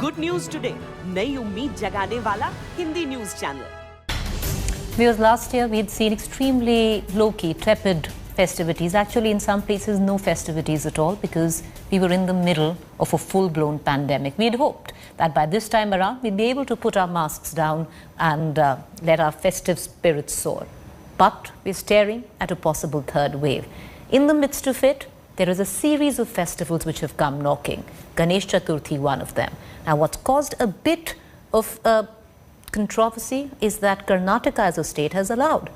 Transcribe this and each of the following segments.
Good news today, नई उम्मीद जगाने वाला Hindi news channel. Because last year we had seen extremely low-key, tepid festivities. Actually, in some places, no festivities at all because we were in the middle of a full-blown pandemic. We had hoped that by this time around, we'd be able to put our masks down and let our festive spirits soar. But we're staring at a possible third wave. In the midst of it, there is a series of festivals which have come knocking. Ganesh Chaturthi, one of them. Now, what's caused a bit of controversy is that Karnataka as a state has allowed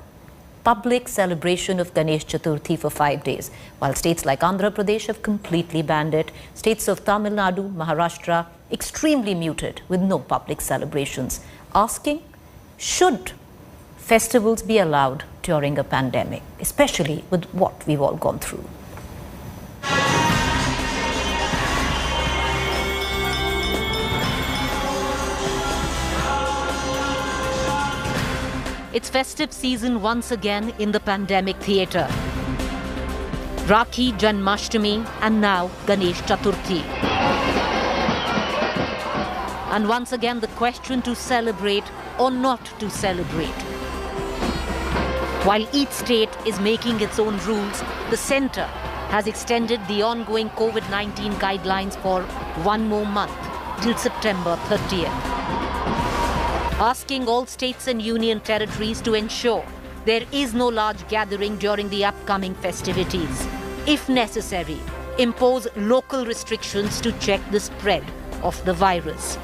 public celebration of Ganesh Chaturthi for 5 days, while states like Andhra Pradesh have completely banned it. States of Tamil Nadu, Maharashtra, extremely muted with no public celebrations, asking, should festivals be allowed during a pandemic, especially with what we've all gone through? It's festive season once again in the pandemic theatre. Rakhi, Janmashtami and now Ganesh Chaturthi. And once again the question to celebrate or not to celebrate. While each state is making its own rules, the centre has extended the ongoing COVID-19 guidelines for 1 more month till September 30th. Asking all states and union territories to ensure there is no large gathering during the upcoming festivities. If necessary, impose local restrictions to check the spread of the virus.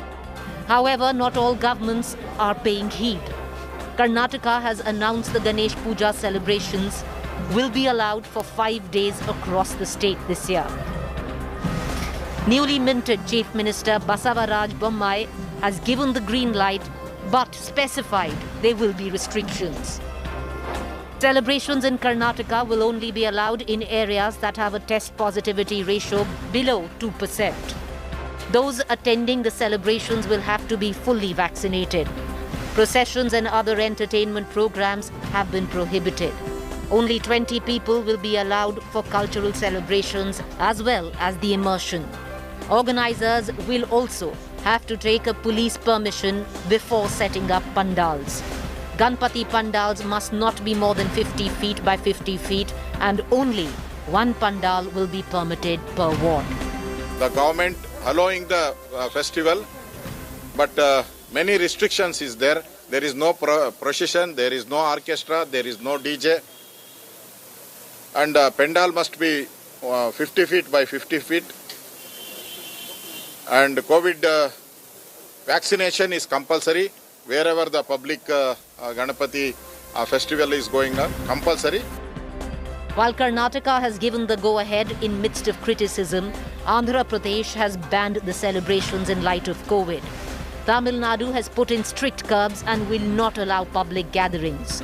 However, not all governments are paying heed. Karnataka has announced the Ganesh Puja celebrations will be allowed for 5 days across the state this year. Newly minted Chief Minister Basavaraj Bommai has given the green light but specified there will be restrictions. Celebrations in Karnataka will only be allowed in areas that have a test positivity ratio below 2%. Those attending the celebrations will have to be fully vaccinated. Processions and other entertainment programs have been prohibited. Only 20 people will be allowed for cultural celebrations as well as the immersion. Organizers will also have to take a police permission before setting up pandals. Ganpati pandals must not be more than 50 feet by 50 feet and only one pandal will be permitted per ward. The government allowing the festival, but many restrictions is there. There is no procession, there is no orchestra, there is no DJ. And pandal must be 50 feet by 50 feet. And COVID vaccination is compulsory wherever the public Ganapati festival is going on, compulsory. While Karnataka has given the go-ahead in midst of criticism, Andhra Pradesh has banned the celebrations in light of COVID. Tamil Nadu has put in strict curbs and will not allow public gatherings.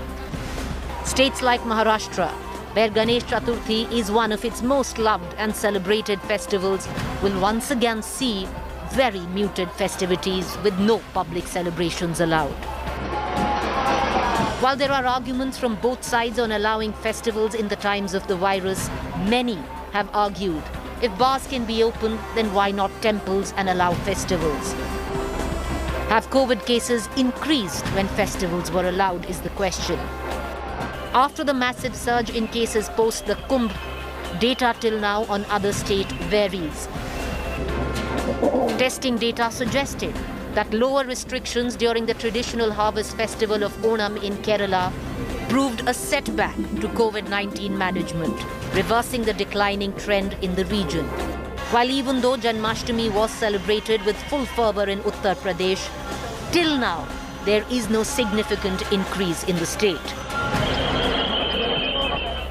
States like Maharashtra, where Ganesh Chaturthi is one of its most loved and celebrated festivals, will once again see very muted festivities with no public celebrations allowed. While there are arguments from both sides on allowing festivals in the times of the virus, many have argued if bars can be opened, then why not temples and allow festivals? Have COVID cases increased when festivals were allowed is the question. After the massive surge in cases post the Kumbh, data till now on other states varies. Testing data suggested that lower restrictions during the traditional harvest festival of Onam in Kerala proved a setback to COVID-19 management, reversing the declining trend in the region. While even though Janmashtami was celebrated with full fervour in Uttar Pradesh, till now there is no significant increase in the state.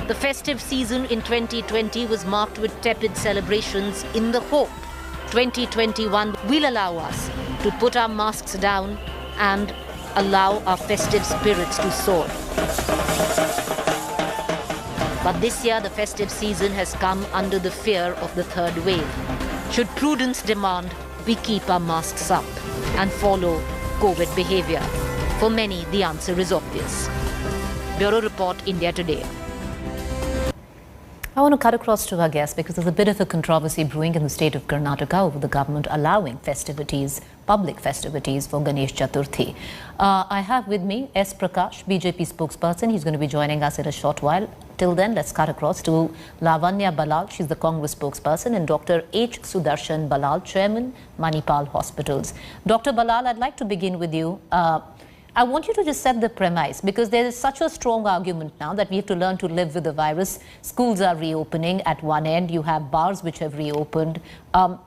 The festive season in 2020 was marked with tepid celebrations in the hope 2021 will allow us to put our masks down and allow our festive spirits to soar. But this year the festive season has come under the fear of the third wave. Should prudence demand, we keep our masks up and follow COVID behavior? For many, the answer is obvious. Bureau Report, India Today. I want to cut across to our guest because there's a bit of a controversy brewing in the state of Karnataka over the government allowing festivities, public festivities for Ganesh Chaturthi. I have with me S. Prakash, BJP spokesperson. He's going to be joining us in a short while. Till then, let's cut across to Lavanya Balal. She's the Congress spokesperson, and Dr. H. Sudarshan Balal, Chairman, Manipal Hospitals. Dr. Balal, I'd like to begin with you. I want you to just set the premise, because there is such a strong argument now that we have to learn to live with the virus. Schools are reopening at one end. You have bars which have reopened.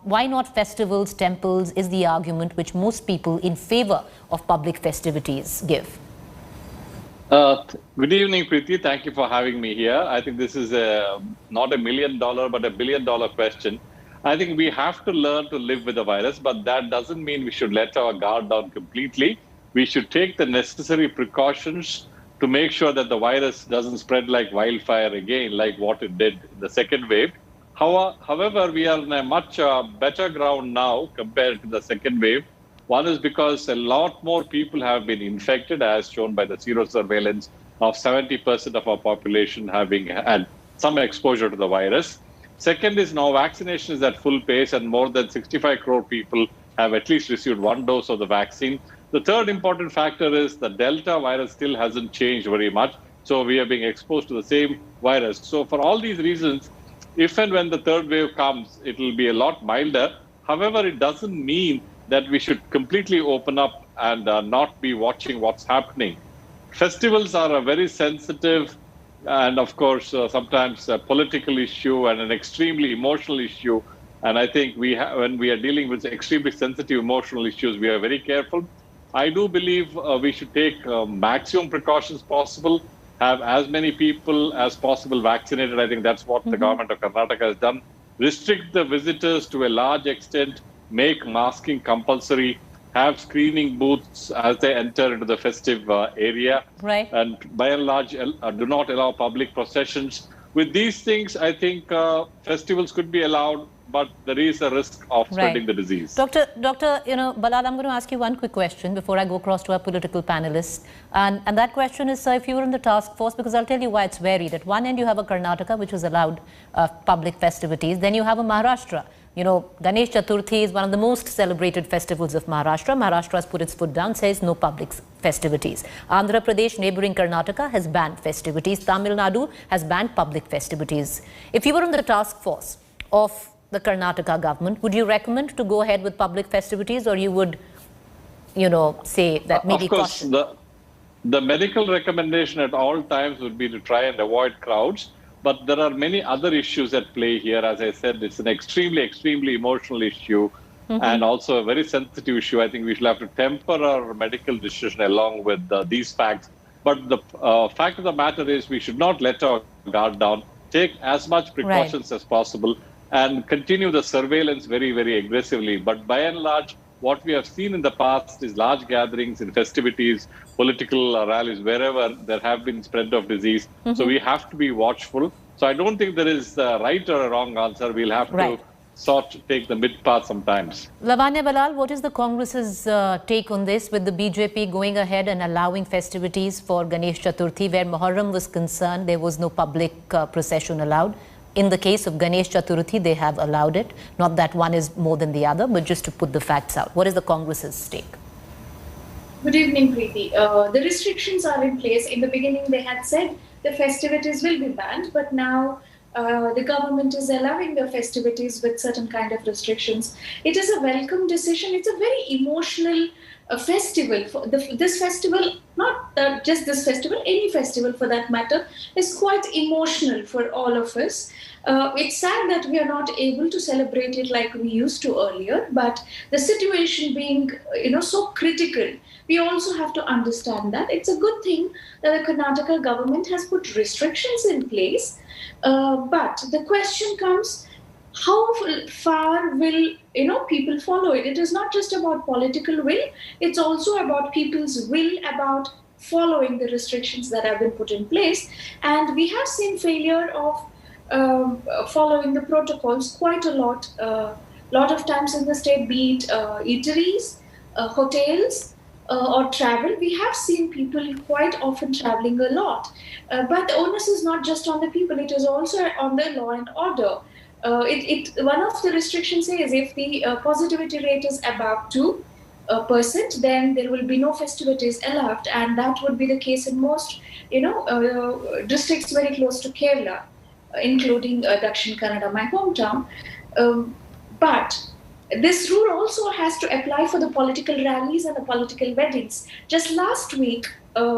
Why not festivals, temples is the argument which most people in favor of public festivities give. Good evening, Preeti. Thank you for having me here. I think this is not $1 million, but $1 billion question. I think we have to learn to live with the virus, but that doesn't mean we should let our guard down completely. We should take the necessary precautions to make sure that the virus doesn't spread like wildfire again, like what it did in the second wave. However, we are in a much better ground now compared to the second wave. One is because a lot more people have been infected, as shown by the zero surveillance of 70% of our population having had some exposure to the virus. Second is now vaccination is at full pace, and more than 65 crore people have at least received one dose of the vaccine. The third important factor is the Delta virus still hasn't changed very much. So we are being exposed to the same virus. So for all these reasons, if and when the third wave comes, it will be a lot milder. However, it doesn't mean that we should completely open up and not be watching what's happening. Festivals are a very sensitive and, of course, sometimes a political issue and an extremely emotional issue. And I think when we are dealing with extremely sensitive emotional issues, we are very careful. I do believe we should take maximum precautions possible, have as many people as possible vaccinated. I think that's what the government of Karnataka has done. Restrict the visitors to a large extent, make masking compulsory, have screening booths as they enter into the festive area. Right. And by and large, do not allow public processions. With these things, I think festivals could be allowed, but there is a risk of spreading the disease. Dr. Balal, I'm going to ask you one quick question before I go across to our political panelists. And that question is, sir, if you were in the task force, because I'll tell you why it's varied. At one end, you have a Karnataka, which has allowed public festivities. Then you have a Maharashtra. You know, Ganesh Chaturthi is one of the most celebrated festivals of Maharashtra. Maharashtra has put its foot down, says no public festivities. Andhra Pradesh, neighboring Karnataka, has banned festivities. Tamil Nadu has banned public festivities. If you were in the task force of the Karnataka government, would you recommend to go ahead with public festivities, or you would, say that maybe caution? Of course, the medical recommendation at all times would be to try and avoid crowds. But there are many other issues at play here. As I said, it's an extremely, extremely emotional issue and also a very sensitive issue. I think we should have to temper our medical decision along with these facts. But the fact of the matter is we should not let our guard down, take as much precautions as possible, and continue the surveillance very, very aggressively. But by and large, what we have seen in the past is large gatherings in festivities, political rallies, wherever there have been spread of disease. So we have to be watchful. So I don't think there is a right or a wrong answer. We'll have to take the mid path sometimes. Lavanya Balal, what is the Congress's take on this, with the BJP going ahead and allowing festivities for Ganesh Chaturthi? Where Muharram was concerned, there was no public procession allowed. In the case of Ganesh Chaturthi, they have allowed it. Not that one is more than the other, but just to put the facts out. What is the Congress's stake? Good evening, Preeti. The restrictions are in place. In the beginning, they had said the festivities will be banned, but now the government is allowing the festivities with certain kind of restrictions. It is a welcome decision. It's a very emotional festival. This festival, not just this festival, any festival for that matter, is quite emotional for all of us. It's sad that we are not able to celebrate it like we used to earlier, but the situation being, so critical, we also have to understand that it's a good thing that the Karnataka government has put restrictions in place. But the question comes, how far will people follow it? It is not just about political will, it's also about people's will about following the restrictions that have been put in place. And we have seen failure of following the protocols quite a lot of times in the state, be it eateries, hotels, or travel, we have seen people quite often traveling a lot. But the onus is not just on the people, it is also on the law and order. One of the restrictions is if the positivity rate is above 2%, then there will be no festivities allowed, and that would be the case in most, districts very close to Kerala, including Dakshin Kannada, my hometown. But this rule also has to apply for the political rallies and the political weddings. Just last week,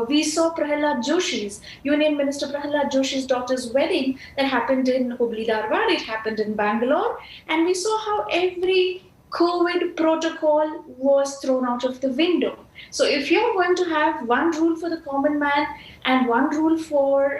we saw Prahalad Joshi's, Union Minister Prahalad Joshi's daughter's wedding that happened in Hubli Dharwad, it happened in Bangalore, and we saw how every COVID protocol was thrown out of the window. So if you're going to have one rule for the common man and one rule for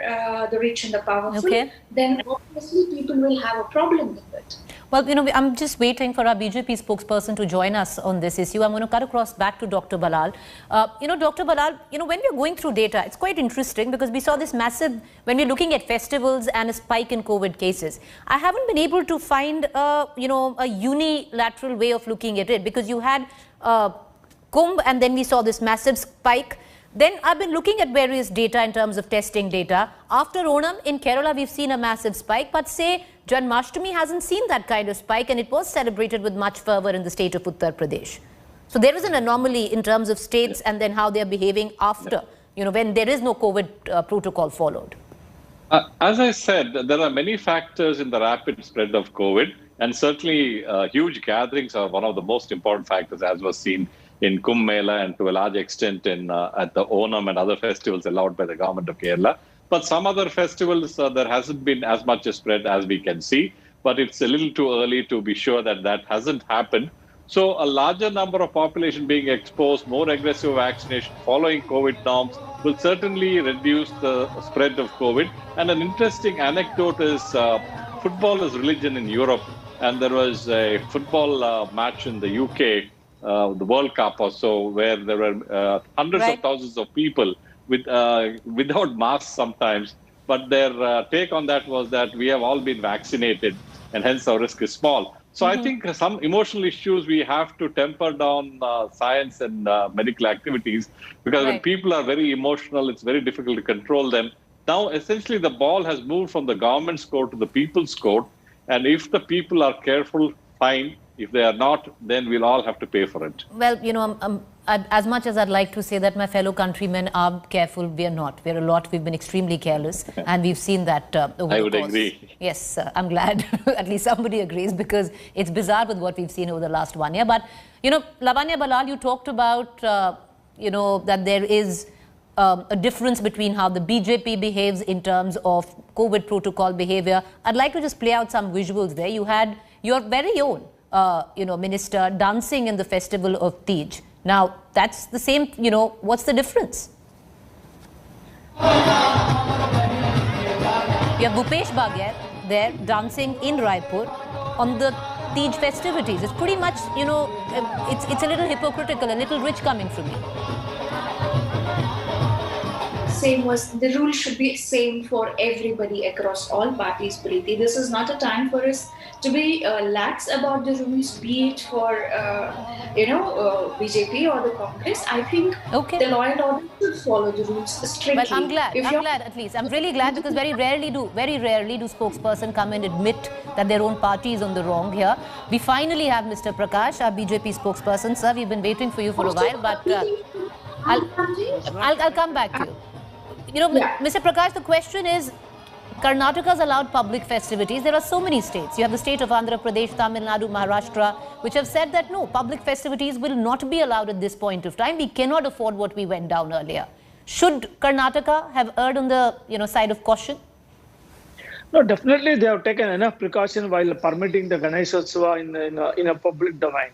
the rich and the powerful, then obviously people will have a problem with it. Well, I'm just waiting for our BJP spokesperson to join us on this issue. I'm going to cut across back to Dr. Balal. Dr. Balal, when we're going through data, it's quite interesting because we saw this massive, when we're looking at festivals and a spike in COVID cases. I haven't been able to find, a unilateral way of looking at it because you had Kumbh and then we saw this massive spike. Then I've been looking at various data in terms of testing data. After Onam in Kerala, we've seen a massive spike, but say Janmashtami hasn't seen that kind of spike and it was celebrated with much fervor in the state of Uttar Pradesh. So there is an anomaly in terms of states and then how they're behaving after, when there is no COVID protocol followed. As I said, there are many factors in the rapid spread of COVID, and certainly huge gatherings are one of the most important factors, as was seen in Kumbh Mela and to a large extent at the Onam and other festivals allowed by the government of Kerala. But some other festivals, there hasn't been as much a spread as we can see, but it's a little too early to be sure that that hasn't happened. So a larger number of population being exposed, more aggressive vaccination, following COVID norms will certainly reduce the spread of COVID. And an interesting anecdote is football is religion in Europe. And there was a football match in the UK, the World Cup or so, where there were hundreds of thousands of people without masks sometimes. But their take on that was that we have all been vaccinated and hence our risk is small. So I think some emotional issues we have to temper down science and medical activities, because when people are very emotional, it's very difficult to control them. Now, essentially, the ball has moved from the government's court to the people's court. And if the people are careful, fine. If they are not, then we'll all have to pay for it. Well, as much as I'd like to say that my fellow countrymen are careful, we are not. We've been extremely careless, and we've seen that over I the would course. agree. Yes, I'm glad at least somebody agrees, because it's bizarre with what we've seen over the last 1 year. But, Lavanya Balal, you talked about, that there is a difference between how the BJP behaves in terms of COVID protocol behavior. I'd like to just play out some visuals there. You had your very own minister dancing in the festival of Tej. Now, that's the same, what's the difference? You have Bhupesh Baghel there dancing in Raipur on the Tej festivities. It's pretty much, it's a little hypocritical, a little rich coming from you. The rule should be same for everybody across all parties, Preeti. This is not a time for us to be lax about the rules, be it for BJP or the Congress. I think the law and order should follow the rules strictly. Well, I'm glad at least. I'm really glad, because very rarely do spokesperson come and admit that their own party is on the wrong here. We finally have Mr. Prakash, our BJP spokesperson. Sir, we've been waiting for you for a while, but I'll come back to you. Mr. Prakash, the question is, Karnataka's allowed public festivities. There are so many states. You have the state of Andhra Pradesh, Tamil Nadu, Maharashtra, which have said that no, public festivities will not be allowed at this point of time. We cannot afford what we went down earlier. Should Karnataka have erred on the side of caution? No, definitely they have taken enough precaution while permitting the Ganeshotsav in a public domain.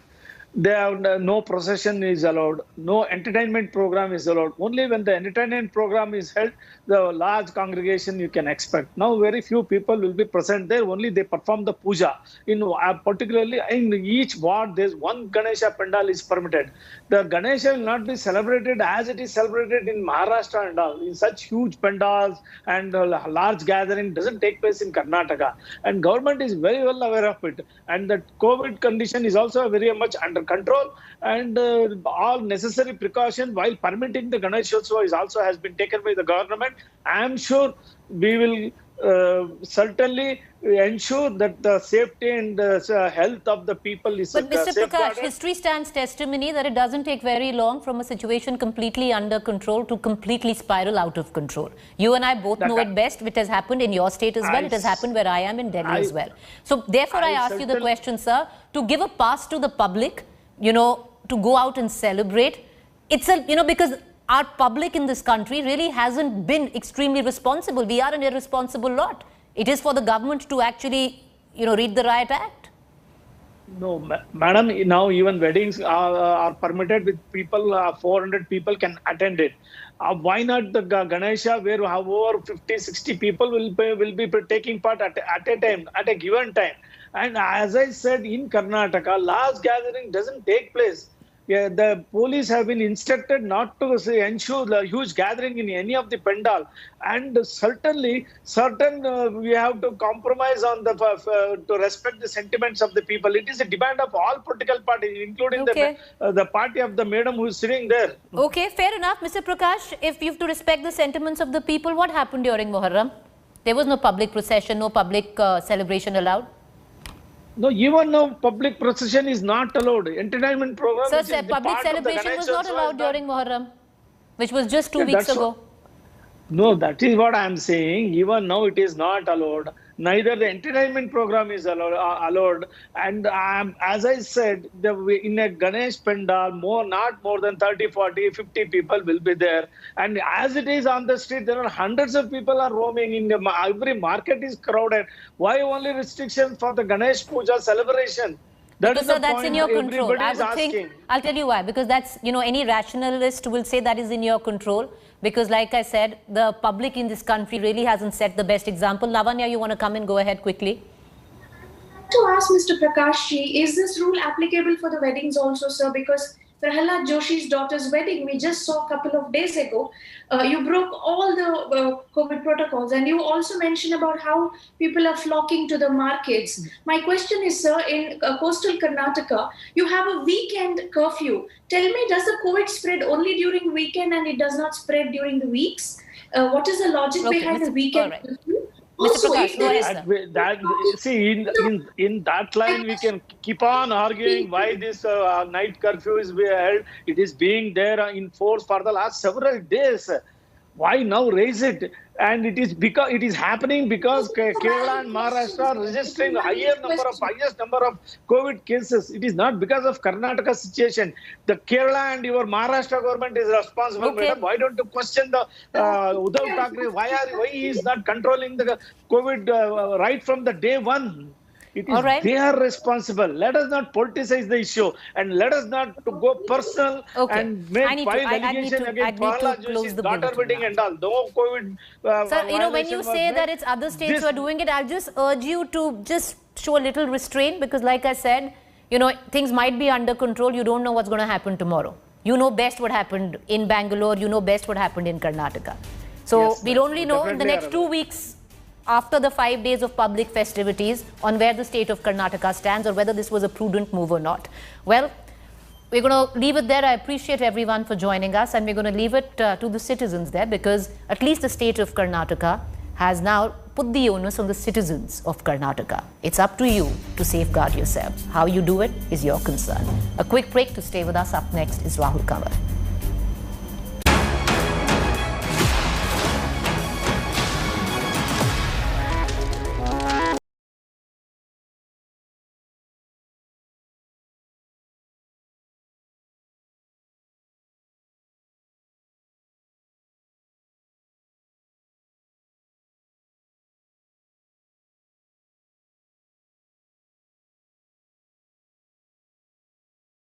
No procession is allowed, no entertainment program is allowed. Only when the entertainment program is held, the large congregation you can expect. Now, very few people will be present there. Only they perform the puja. Particularly in each ward, there's one Ganesha Pandal is permitted. The Ganesha will not be celebrated as it is celebrated in Maharashtra and all. In such huge pandals and large gathering doesn't take place in Karnataka. And government is very well aware of it. And the COVID condition is also very much under under control, and all necessary precaution while permitting the Ganeshotsav is also has been taken by the government. I am sure we will certainly ensure that the safety and health of the people is But Mr. safeguarded. Prakash, history stands testimony that it doesn't take very long from a situation completely under control to completely spiral out of control. You and I both know it best, which has happened in your state as well. It has happened where I am in Delhi as well. So therefore I ask you the question, sir, to give a pass to the public, you know, to go out and celebrate. It's a, you know, because our public in this country really hasn't been extremely responsible. We are an irresponsible lot. It is for the government to actually, you know, read the riot act. No, madam, now even weddings are permitted with people, 400 people can attend it. Why not the Ganesha, where over 50, 60 people will be taking part at a time, at a given time. And as I said, in Karnataka, large gathering doesn't take place. Yeah, the police have been instructed not to ensure the huge gathering in any of the Pandal, and certainly we have to compromise on the to respect the sentiments of the people. It is a demand of all political parties, including the party of the madam who is sitting there. Okay, fair enough, Mr. Prakash. If you have to respect the sentiments of the people, what happened during Muharram? There was no public procession, no public celebration allowed. No, even now public procession is not allowed. Entertainment program. Sir, public celebration was not allowed during Muharram, which was just 2 weeks ago. No, that is what I am saying. Even now it is not allowed. Neither the entertainment program is allowed. And as I said, in a Ganesh Pandal, not more than 30, 40, 50 people will be there. And as it is on the street, there are hundreds of people are roaming. Every market is crowded. Why only restrictions for the Ganesh Puja celebration? Because that's in your control. I would think, I'll tell you why. Because that's, you know, any rationalist will say that is in your control. Because like I said, the public in this country really hasn't set the best example. Lavanya, you want to come in? Go ahead quickly. To ask Mr. Prakash ji, is this rule applicable for the weddings also, sir? Because Prahalad Joshi's daughter's wedding, we just saw a couple of days ago. You broke all the COVID protocols, and you also mentioned about how people are flocking to the markets. My question is, sir, in coastal Karnataka, you have a weekend curfew. Tell me, does the COVID spread only during weekend and it does not spread during the weeks? What is the logic behind the weekend curfew? Also, if there is in that line, we can keep on arguing why this night curfew is being held. It is being there in force for the last several days. Why now raise it? And it is happening because Kerala and Maharashtra are registering the highest number of COVID cases. It is not because of Karnataka situation. The Kerala and your Maharashtra government is responsible. Madam, why don't you question the Uddhav Thackeray? Why he is not controlling the COVID right from the day one? It is they are responsible. Let us not politicize the issue, and let us not go personal and make file allegation against Prahalad Joshi's daughter wedding and all. No COVID. Sir, you know, when you say that it's other states who are doing it, I'll just urge you to just show a little restraint, because like I said, you know, things might be under control. You don't know what's going to happen tomorrow. You know best what happened in Bangalore. You know best what happened in Karnataka. So we'll only know in the next 2 weeks after the 5 days of public festivities on where the state of Karnataka stands, or whether this was a prudent move or not. Well, we're going to leave it there. I appreciate everyone for joining us, and we're going to leave it to the citizens there, because at least the state of Karnataka has now put the onus on the citizens of Karnataka. It's up to you to safeguard yourself. How you do it is your concern. A quick break to stay with us. Up next is Rahul Kanwar.